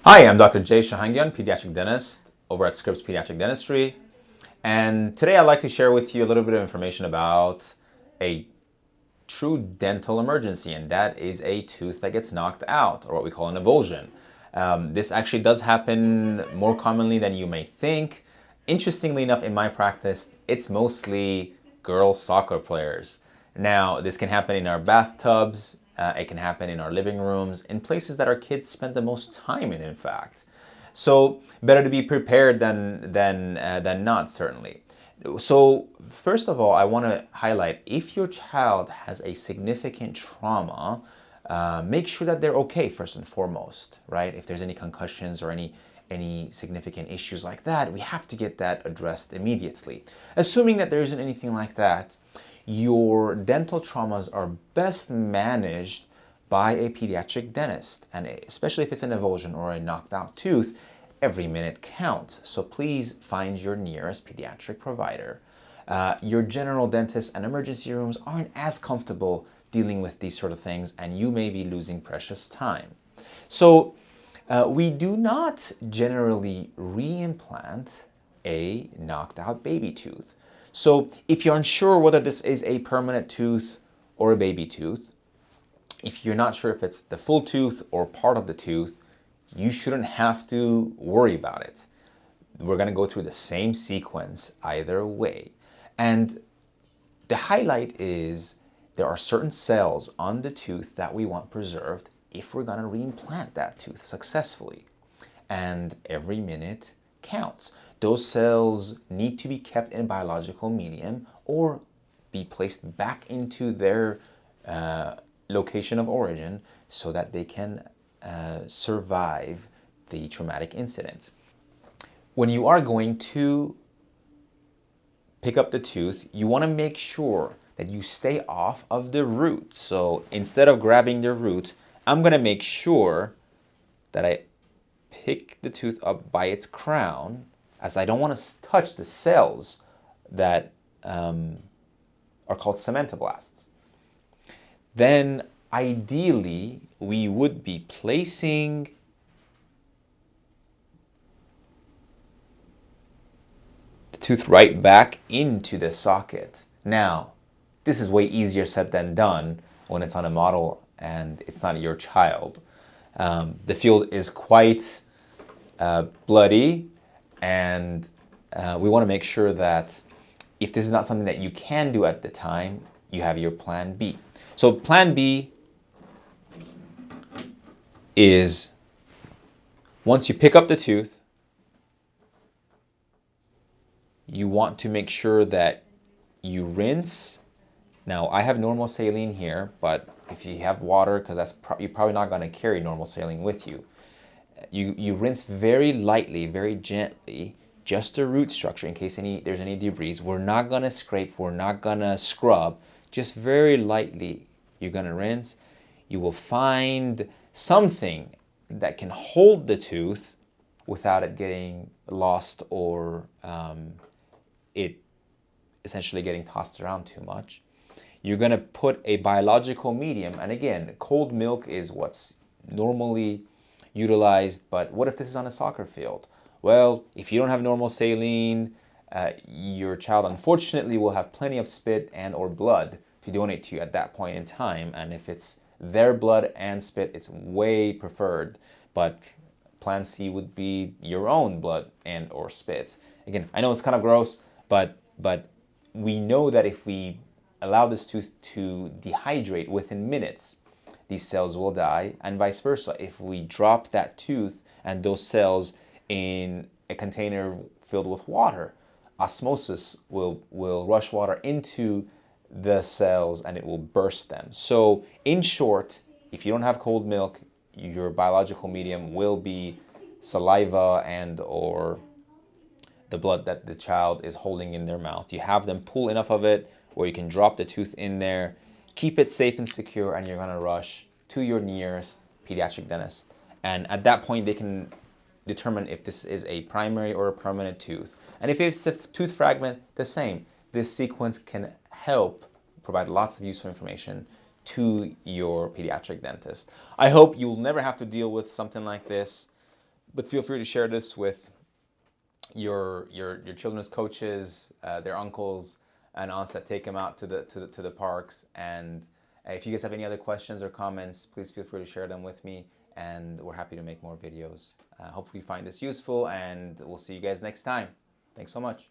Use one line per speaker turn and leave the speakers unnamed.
Hi, I'm Dr. Jay Shahangyan, pediatric dentist over at Scripps Pediatric Dentistry. And today I'd like to share with you a little bit of information about a true dental emergency, and that is a tooth that gets knocked out, or what we call an avulsion. This actually does happen more commonly than you may think. Interestingly enough, in my practice, it's mostly girls soccer players. Now, this can happen in our bathtubs, it can happen in our living rooms, in places that our kids spend the most time in fact. So better to be prepared than not, certainly. So first of all, I want to highlight, if your child has a significant trauma, make sure that they're okay first and foremost, right? If there's any concussions or any significant issues like that, we have to get that addressed immediately. Assuming that there isn't anything like that, your dental traumas are best managed by a pediatric dentist, and especially if it's an avulsion or a knocked out tooth, every minute counts. So please find your nearest pediatric provider. Your general dentist and emergency rooms aren't as comfortable dealing with these sort of things, and you may be losing precious time. So we do not generally reimplant a knocked out baby tooth. So if you're unsure whether this is a permanent tooth or a baby tooth, if you're not sure if it's the full tooth or part of the tooth, you shouldn't have to worry about it. We're going to go through the same sequence either way. And the highlight is there are certain cells on the tooth that we want preserved if we're going to reimplant that tooth successfully. And every minute counts. Those cells need to be kept in biological medium or be placed back into their location of origin so that they can survive the traumatic incident. When you are going to pick up the tooth, you want to make sure that you stay off of the root. So instead of grabbing the root, I'm going to make sure that I pick the tooth up by its crown, as I don't want to touch the cells that are called cementoblasts. Then ideally we would be placing the tooth right back into the socket. Now, this is way easier said than done when it's on a model and it's not your child. The field is quite bloody, and we want to make sure that if this is not something that you can do at the time, you have your plan B. So plan B is, once you pick up the tooth, you want to make sure that you rinse. Now, I have normal saline here, but if you have water, because you're probably not going to carry normal saline with you, you rinse very lightly, very gently, just the root structure in case there's any debris. We're not going to scrape, we're not going to scrub, just very lightly you're going to rinse. You will find something that can hold the tooth without it getting lost or it essentially getting tossed around too much. You're going to put a biological medium, and again, cold milk is what's normally utilized, but what if this is on a soccer field? Well, if you don't have normal saline, your child unfortunately will have plenty of spit and or blood to donate to you at that point in time, and if it's their blood and spit, it's way preferred, but plan C would be your own blood and or spit. Again, I know it's kind of gross, but we know that if we allow this tooth to dehydrate within minutes, these cells will die, and vice versa. If we drop that tooth and those cells in a container filled with water, osmosis will rush water into the cells and it will burst them. So in short, if you don't have cold milk, your biological medium will be saliva and or the blood that the child is holding in their mouth. You have them pull enough of it where you can drop the tooth in there, keep it safe and secure, and you're going to rush to your nearest pediatric dentist. And at that point, they can determine if this is a primary or a permanent tooth. And if it's a tooth fragment, the same. This sequence can help provide lots of useful information to your pediatric dentist. I hope you'll never have to deal with something like this. But feel free to share this with your children's coaches, their uncles and aunts that take them out to the parks. And if you guys have any other questions or comments, please feel free to share them with me, and we're happy to make more videos. Hopefully you find this useful, and we'll see you guys next time. Thanks so much.